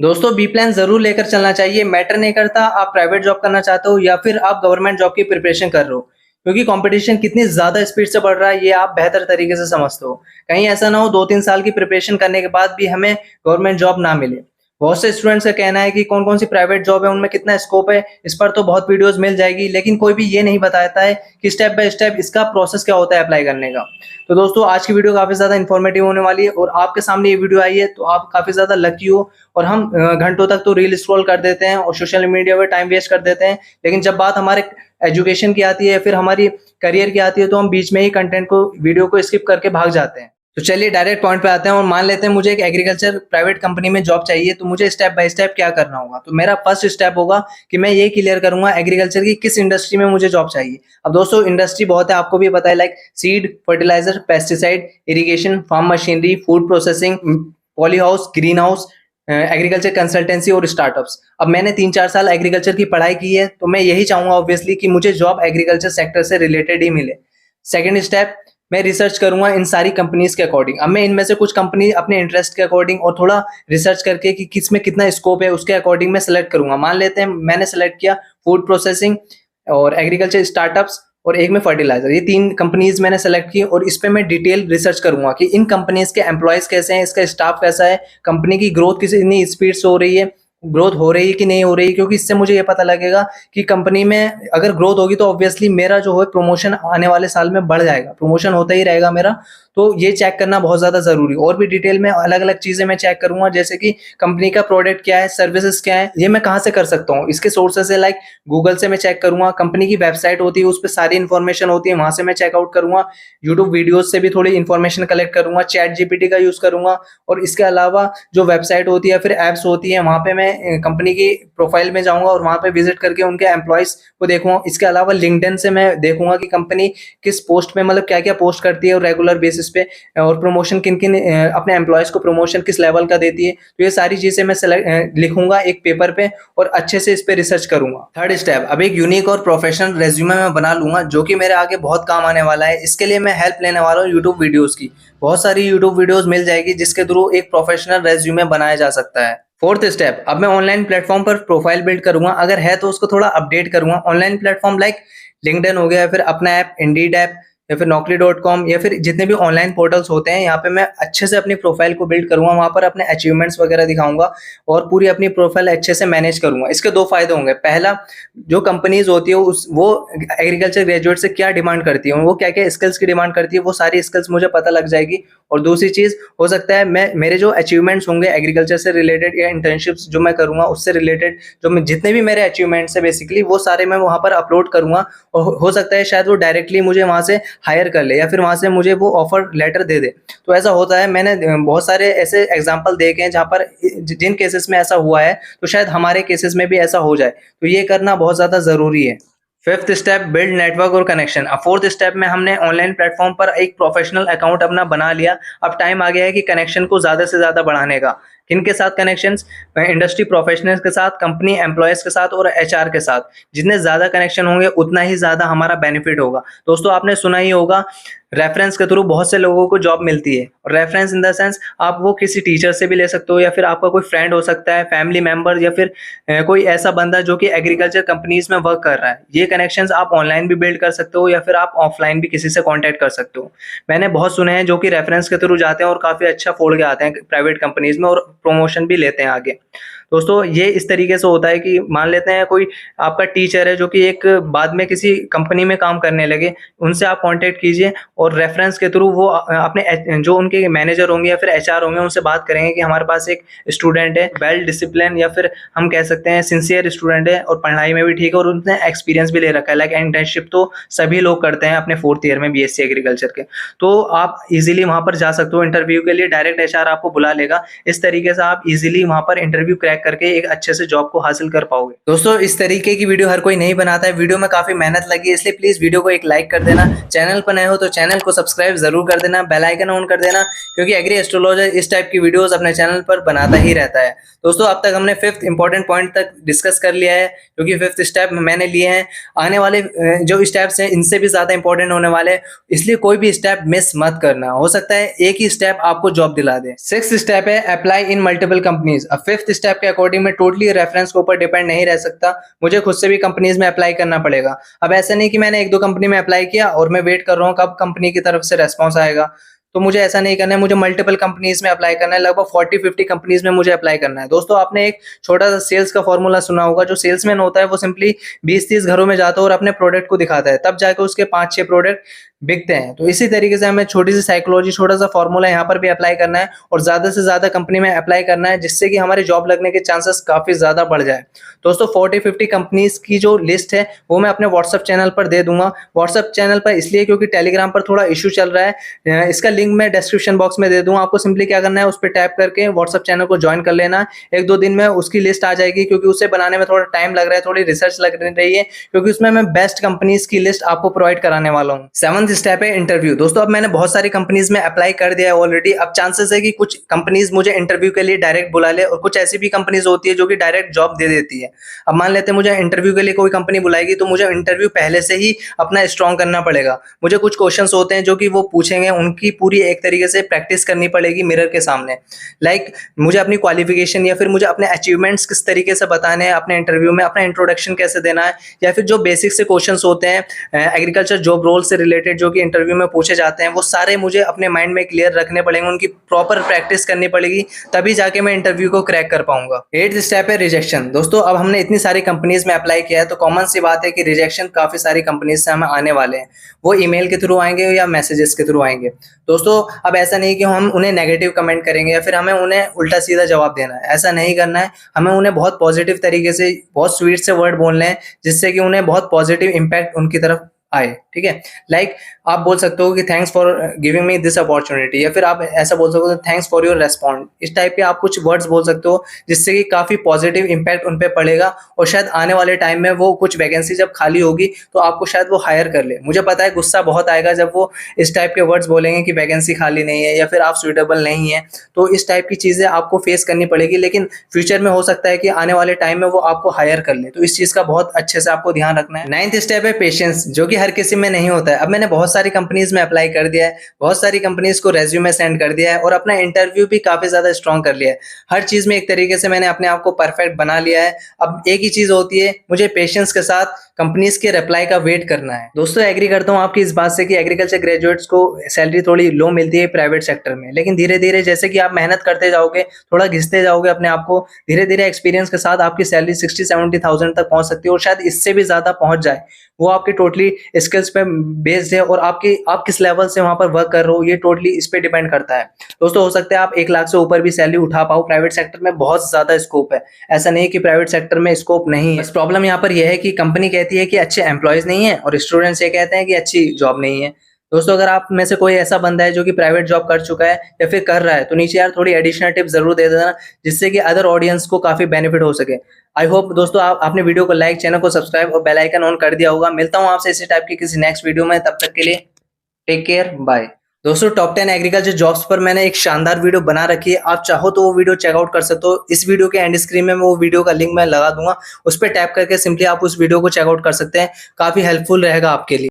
दोस्तों B plan ज़रूर लेकर चलना चाहिए। मैटर नहीं करता आप प्राइवेट जॉब करना चाहते हो या फिर आप गवर्नमेंट जॉब की प्रिपरेशन कर रहे हो, क्योंकि कंपटीशन कितनी ज़्यादा स्पीड से बढ़ रहा है ये आप बेहतर तरीके से समझते हो। कहीं ऐसा ना हो 2-3 साल की प्रिपरेशन करने के बाद भी हमें गवर्नमेंट जॉब ना मिले। बहुत से स्टूडेंट्स का कहना है कि कौन-कौन सी प्राइवेट जॉब है, उनमें कितना स्कोप है, इस पर तो बहुत वीडियोज़ मिल जाएगी, लेकिन कोई भी ये नहीं बताता है कि स्टेप बाय स्टेप इसका प्रोसेस क्या होता है अप्लाई करने का। तो दोस्तों आज की वीडियो काफ़ी ज़्यादा इन्फॉर्मेटिव होने वाली है और आपके सामने ये वीडियो आई है तो आप काफ़ी ज़्यादा लकी हो। और हम घंटों तक तो रील स्क्रॉल कर देते हैं और सोशल मीडिया पे टाइम वेस्ट कर देते हैं, लेकिन जब बात हमारे एजुकेशन की आती है या फिर हमारी करियर की आती है तो हम बीच में ही कंटेंट को वीडियो को स्किप करके भाग जाते हैं। तो चलिए डायरेक्ट पॉइंट पे आते हैं और मान लेते हैं मुझे एक एग्रीकल्चर प्राइवेट कंपनी में जॉब चाहिए, तो मुझे स्टेप बाय स्टेप क्या करना होगा। तो मेरा फर्स्ट स्टेप होगा कि मैं ये क्लियर करूंगा एग्रीकल्चर की किस इंडस्ट्री में मुझे जॉब चाहिए। अब दोस्तों इंडस्ट्री बहुत है, आपको भी पता है, like seed, fertiliser, pesticide, irrigation, farm machinery, food processing, poly house, green house, agriculture consultancy और स्टार्टअप्स। अब मैंने 3-4 साल एग्रीकल्चर की पढ़ाई की है तो मैं यही चाहूंगा ऑब्वियसली कि मुझे जॉब एग्रीकल्चर सेक्टर से रिलेटेड ही मिले। सेकंड स्टेप, मैं रिसर्च करूंगा इन सारी कंपनीज के अकॉर्डिंग। अब मैं इनमें से कुछ कंपनी अपने इंटरेस्ट के अकॉर्डिंग और थोड़ा रिसर्च करके कि किस में कितना स्कोप है उसके अकॉर्डिंग मैं सेलेक्ट करूंगा। मान लेते हैं मैंने सेलेक्ट किया फूड प्रोसेसिंग और एग्रीकल्चर स्टार्टअप्स और एक में फर्टिलाइजर, ये 3 कंपनीज मैंने सेलेक्ट की और इस पे मैं डिटेल रिसर्च करूंगा कि इन कंपनीज के एम्प्लॉयज कैसे हैं, इसका स्टाफ कैसा है, कंपनी की ग्रोथ कितनी स्पीड से हो रही है, ग्रोथ हो रही है कि नहीं हो रही है, क्योंकि इससे मुझे ये पता लगेगा कि कंपनी में अगर ग्रोथ होगी तो ऑब्वियसली मेरा जो है प्रमोशन आने वाले साल में बढ़ जाएगा, प्रमोशन होता ही रहेगा मेरा। तो ये चेक करना बहुत ज़्यादा ज़रूरी है। और भी डिटेल में अलग-अलग चीज़ें मैं चेक करूँगा, जैसे कि कंपनी का प्रोडक्ट क्या है, सर्विसेज़ क्या है, ये मैं कहाँ से कर सकता हूँ। इसके सोर्सेज़ है लाइक गूगल से मैं चेक करूँगा, कंपनी की वेबसाइट होती है उस पे सारी इन्फॉर्मेशन होती है, वहाँ से मैं चेकआउट करूँगा, यूट्यूब वीडियोज़ से भी थोड़ी इन्फॉर्मेशन कलेक्ट करूँगा, चैट जीपीटी का यूज़ करूँगा और इसके अलावा जो वेबसाइट होती है या फिर ऐप्स होती है वहाँ पे मैं कंपनी की प्रोफाइल में जाऊँगा और वहाँ पे विज़िट करके उनके एम्प्लॉइज़ को देखूँगा। इसके अलावा लिंक्डइन से मैं देखूँगा कि कंपनी किस पोस्ट में मतलब क्या-क्या पोस्ट करती है और रेगुलर बेसिस पे और प्रमोशन किन-किन अपने एम्प्लॉइज़ को प्रमोशन किस लेवल का देती है। तो ये सारी चीज़ें मैं लिखूँगा एक पेपर पे और अच्छे से इस पे रिसर्च करूँगा। थर्ड स्टेप, अब एक यूनिक और प्रोफेशनल रेज़्यूमे मैं बना लूँगा जो कि मेरे आगे बहुत काम आने वाला है। इसके लिए मैं हेल्प लेने वाला हूँ यूट्यूब वीडियोज़ की। बहुत सारी यूट्यूब वीडियोज़ मिल जाएगी जिसके थ्रू एक प्रोफेशनल रेज़्यूमे बनाया जा सकता है। फोर्थ स्टेप, अब मैं ऑनलाइन प्लेटफॉर्म पर प्रोफाइल बिल्ड करूँगा, अगर है तो उसको थोड़ा अपडेट करूँगा। ऑनलाइन प्लेटफॉर्म लाइक लिंक्डइन हो गया या फिर अपना ऐप, इंडीड ऐप या फिर naukri.com या फिर जितने भी ऑनलाइन पोर्टल्स होते हैं, यहाँ पे मैं अच्छे से अपनी प्रोफाइल को बिल्ड करूँगा, वहाँ पर अपने अचीवमेंट्स वगैरह दिखाऊँगा और पूरी अपनी प्रोफाइल अच्छे से मैनेज करूँगा। इसके 2 फ़ायदे होंगे। पहला, जो कंपनीज़ होती है वो एग्रीकल्चर ग्रेजुएट से क्या डिमांड करती है, वो क्या-क्या स्किल्स की डिमांड करती है, वो सारी स्किल्स मुझे पता लग जाएगी। और दूसरी चीज़, हो सकता है मैं मेरे जो अचीवमेंट्स होंगे एग्रीकल्चर से रिलेटेड या इंटर्नशिप्स जो मैं करूँगा उससे रिलेटेड, जो मैं जितने भी मेरे अचीवमेंट्स हैं बेसिकली वो सारे मैं वहाँ पर अपलोड करूँगा और हो सकता है शायद वो डायरेक्टली मुझे वहाँ से हायर कर ले या फिर वहाँ से मुझे वो ऑफर लेटर दे दे। तो ऐसा होता है, मैंने बहुत सारे ऐसे एग्जांपल देखे हैं जहाँ पर जिन केसेस में ऐसा हुआ है, तो शायद हमारे केसेस में भी ऐसा हो जाए। तो ये करना बहुत ज़्यादा ज़रूरी है। फिफ्थ स्टेप, बिल्ड नेटवर्क और कनेक्शन। अब फोर्थ स्टेप में हमने ऑनलाइन प्लेटफॉर्म पर एक प्रोफेशनल अकाउंट अपना बना लिया। अब टाइम आ गया है कि कनेक्शन को ज़्यादा से ज़्यादा बढ़ाने का। किनके साथ कनेक्शंस? इंडस्ट्री प्रोफेशनल्स के साथ, कंपनी एम्प्लॉयज़ के साथ और एचआर के साथ। जितने ज़्यादा कनेक्शन होंगे उतना ही ज़्यादा हमारा बेनिफिट होगा। दोस्तों आपने सुना ही होगा, रेफरेंस के थ्रू बहुत से लोगों को जॉब मिलती है। और रेफरेंस इन द सेंस आप वो किसी टीचर से भी ले सकते हो या फिर आपका कोई फ्रेंड हो सकता है, फैमिली मेंबर या फिर कोई ऐसा बंदा जो कि एग्रीकल्चर कंपनीज में वर्क कर रहा है। ये कनेक्शंस आप ऑनलाइन भी बिल्ड कर सकते हो या फिर आप ऑफलाइन भी किसी से कांटेक्ट कर सकते हो। मैंने बहुत सुने हैं जो कि रेफरेंस के थ्रू जाते हैं और काफ़ी अच्छा फोड़ के आते हैं प्राइवेट कंपनीज में और प्रमोशन भी लेते हैं आगे। दोस्तों ये इस तरीके से होता है कि मान लेते हैं कोई आपका टीचर है जो कि एक बाद में किसी कंपनी में काम करने लगे, उनसे आप कांटेक्ट कीजिए और रेफरेंस के थ्रू वो अपने जो उनके मैनेजर होंगे या फिर एचआर होंगे उनसे बात करेंगे कि हमारे पास एक स्टूडेंट है, वेल डिसिप्लिन या फिर हम कह सकते हैं सिंसियर स्टूडेंट है और पढ़ाई में भी ठीक है और उसने एक्सपीरियंस भी ले रखा है। लाइक इंटर्नशिप तो सभी लोग करते हैं अपने 4th ईयर में बीएससी एग्रीकल्चर के। तो आप इजीली वहाँ पर जा सकते हो इंटरव्यू के लिए, डायरेक्ट एचआर आपको बुला लेगा। इस तरीके से आप इजीली वहाँ पर इंटरव्यू क्रैक करके एक अच्छे से जॉब को हासिल कर पाओगे। दोस्तों इस तरीके की वीडियो हर कोई नहीं बनाता है, वीडियो में काफी मेहनत लगी है, इसलिए प्लीज वीडियो को एक लाइक कर देना। चैनल पर नए हो तो चैनल को सब्सक्राइब जरूर कर देना, बेल आइकन ऑन कर देना, क्योंकि एग्री एस्ट्रोलॉजर इस टाइप की वीडियोस अपने चैनल पर बनाता ही रहता है। दोस्तों अब तक हमने 5th इंपॉर्टेंट पॉइंट तक डिस्कस कर लिया है, क्योंकि 5th स्टेप मैंने लिए हैं। आने वाले जो स्टेप्स हैं इनसे भी ज्यादा इंपॉर्टेंट होने वाले हैं, इसलिए कोई भी स्टेप मिस मत करना, हो सकता है एक ही स्टेप आपको जॉब दिला दे। 6th स्टेप है अप्लाई इन मल्टीपल कंपनीज। अब 5th स्टेप के अकॉर्डिंग मैं टोटली रेफरेंस के ऊपर डिपेंड नहीं रह सकता, मुझे खुद से भी कंपनीज में अप्लाई करना पड़ेगा। अब ऐसा नहीं कि मैंने 1-2 कंपनी में अप्लाई किया और मैं वेट कर रहा हूँ कब कंपनी की तरफ से रेस्पॉन्स आएगा। तो मुझे ऐसा नहीं करना है, मुझे मल्टीपल कंपनीज में अप्लाई करना है, लगभग 40-50 कंपनीज में मुझे अप्लाई करना है। दोस्तों आपने एक छोटा सा सेल्स का फॉर्मूला सुना होगा, जो सेल्समैन होता है वो सिंपली 20-30 घरों में जाता है और अपने प्रोडक्ट को दिखाता है, तब जाके उसके 5-6 प्रोडक्ट बिकते हैं। तो इसी तरीके से हमें छोटी सी साइकोलॉजी, छोटा सा फॉर्मूला यहाँ पर भी अप्लाई करना है और ज्यादा से ज्यादा कंपनी में अप्लाई करना है, जिससे कि हमारी जॉब लगने के चांसेस काफी ज्यादा बढ़ जाए। दोस्तों 40-50 कंपनीज की जो लिस्ट है वो मैं अपने व्हाट्सएप चैनल पर दे दूंगा। व्हाट्सएप चैनल पर इसलिए क्योंकि टेलीग्राम पर थोड़ा इशू चल रहा है, इसका लिंक मैं डिस्क्रिप्शन बॉक्स में दे दूंगा। आपको सिंपली क्या करना है, उस पर टैप करके व्हाट्सएप चैनल को ज्वाइन कर लेना है। 1-2 दिन में उसकी लिस्ट आ जाएगी, क्योंकि उसे बनाने में थोड़ा टाइम लग रहा है, थोड़ी रिसर्च लग रही है, क्योंकि उसमें मैं बेस्ट कंपनीज की लिस्ट आपको प्रोवाइड कराने वाला हूँ। 7th स्टेप है इंटरव्यू। दोस्तों अब मैंने बहुत सारी कंपनीज में अप्लाई कर दिया है ऑलरेडी। अब चांसेस है कि कुछ कंपनीज मुझे इंटरव्यू के लिए डायरेक्ट बुला ले, और कुछ ऐसी भी कंपनीज होती है जो कि डायरेक्ट जॉब दे देती है। अब मान लेते हैं मुझे इंटरव्यू के लिए कोई कंपनी बुलाएगी, तो मुझे इंटरव्यू पहले से ही अपना स्ट्रॉन्ग करना पड़ेगा। मुझे कुछ क्वेश्चंस होते हैं जो कि वो पूछेंगे, उनकी पूरी एक तरीके से प्रैक्टिस करनी पड़ेगी मिरर के सामने। लाइक मुझे अपनी क्वालिफिकेशन या फिर मुझे अपने अचीवमेंट्स किस तरीके से बताने हैं अपने इंटरव्यू में, अपना इंट्रोडक्शन कैसे देना है, या फिर जो बेसिक से क्वेश्चंस होते हैं एग्रीकल्चर जॉब रोल से रिलेटेड जो कि इंटरव्यू में पूछे जाते हैं, वो सारे मुझे अपने माइंड में क्लियर रखने पड़ेंगे, उनकी प्रॉपर प्रैक्टिस करनी पड़ेगी, तभी जाके मैं इंटरव्यू को क्रैक कर पाऊंगा। 8th स्टेप है रिजेक्शन। दोस्तों अब हमने इतनी सारी कंपनीज में अप्लाई किया है, तो कॉमन सी बात है कि रिजेक्शन काफी सारी कंपनीज से हमें आने वाले हैं। वो ईमेल के थ्रू आएंगे या मैसेजेस के थ्रू आएंगे। दोस्तों अब ऐसा नहीं कि हम उन्हें नेगेटिव कमेंट करेंगे या फिर हमें उन्हें उल्टा सीधा जवाब देना है, ऐसा नहीं करना है। हमें उन्हें बहुत पॉजिटिव तरीके से, बहुत स्वीट से वर्ड बोलने हैं, जिससे कि उन्हें बहुत पॉजिटिव इंपैक्ट उनकी तरफ आए। ठीक है, लाइक आप बोल सकते हो कि thanks for giving me this opportunity, या फिर आप ऐसा बोल सकते हो थैंक्स फॉर योर रेस्पॉन्ड। इस टाइप के आप कुछ वर्ड्स बोल सकते हो, जिससे कि काफी पॉजिटिव इंपैक्ट उन पे पड़ेगा, और शायद आने वाले टाइम में वो कुछ वैकेंसी जब खाली होगी तो आपको शायद वो हायर कर ले। मुझे पता है गुस्सा बहुत आएगा जब वो इस टाइप के वर्ड्स बोलेंगे कि वैकेंसी खाली नहीं है या फिर आप सुइटेबल नहीं है, तो इस टाइप की चीजें आपको फेस करनी पड़ेगी, लेकिन फ्यूचर में हो सकता है कि आने वाले टाइम में वो आपको हायर कर ले, तो इस चीज का बहुत अच्छे से आपको ध्यान रखना है। 9th स्टेप है पेशेंस, जो कि हर किसी में नहीं होता है। अब मैंने बहुत सारी कंपनीज में अप्लाई कर दिया है, बहुत सारी कंपनीज को रेज्यूमे सेंड कर दिया है, और अपना इंटरव्यू भी काफी ज्यादा स्ट्रॉन्ग कर लिया है। हर चीज में एक तरीके से मैंने अपने आप को परफेक्ट बना लिया है। अब एक ही चीज होती है, मुझे पेशेंस के साथ कंपनीज के रिप्लाई का वेट करना है। दोस्तों एग्री करता हूँ आपकी इस बात से कि एग्रीकल्चर ग्रेजुएट्स को सैलरी थोड़ी लो मिलती है प्राइवेट सेक्टर में, लेकिन धीरे धीरे जैसे कि आप मेहनत करते जाओगे, थोड़ा घिसते जाओगे अपने आप को, धीरे धीरे एक्सपीरियंस के साथ आपकी सैलरी 60-70,000 तक पहुंच सकती है, और शायद इससे भी ज्यादा पहुंच जाए। वो आपकी टोटली स्किल्स पे बेस्ड है, और आप किस लेवल से वहां पर वर्क कर रहे हो, ये टोटली इस पे डिपेंड करता है। दोस्तों हो सकता है आप 1 लाख से ऊपर भी सैलरी उठा पाओ, प्राइवेट सेक्टर में बहुत ज्यादा स्कोप है। ऐसा नहीं कि प्राइवेट सेक्टर में स्कोप नहीं है, बस प्रॉब्लम यहाँ पर यह है कि कंपनी कहती है कि अच्छे एम्प्लॉयज नहीं है, और स्टूडेंट्स ये कहते हैं कि अच्छी जॉब नहीं है। दोस्तों अगर आप में से कोई ऐसा बंदा है जो कि प्राइवेट जॉब कर चुका है या फिर कर रहा है, तो नीचे यार थोड़ी एडिशनल टिप्स जरूर दे देना, जिससे कि अदर ऑडियंस को काफी बेनिफिट हो सके। आई होप दोस्तों आपने वीडियो को लाइक, चैनल को सब्सक्राइब और बेल आइकन ऑन कर दिया होगा। मिलता हूं आपसे इसी टाइप की किसी नेक्स्ट वीडियो में, तब तक के लिए टेक केयर, बाय। दोस्तों टॉप 10 एग्रीकल्चर जॉब्स पर मैंने एक शानदार वीडियो बना रखी है, आप चाहो तो वो वीडियो चेकआउट कर सकते हो। इस वीडियो के एंड स्क्रीन में वो वीडियो का लिंक मैं लगा दूंगा, उस पर टैप करके सिंपली आप उस वीडियो को चेकआउट कर सकते हैं। काफी हेल्पफुल रहेगा आपके लिए।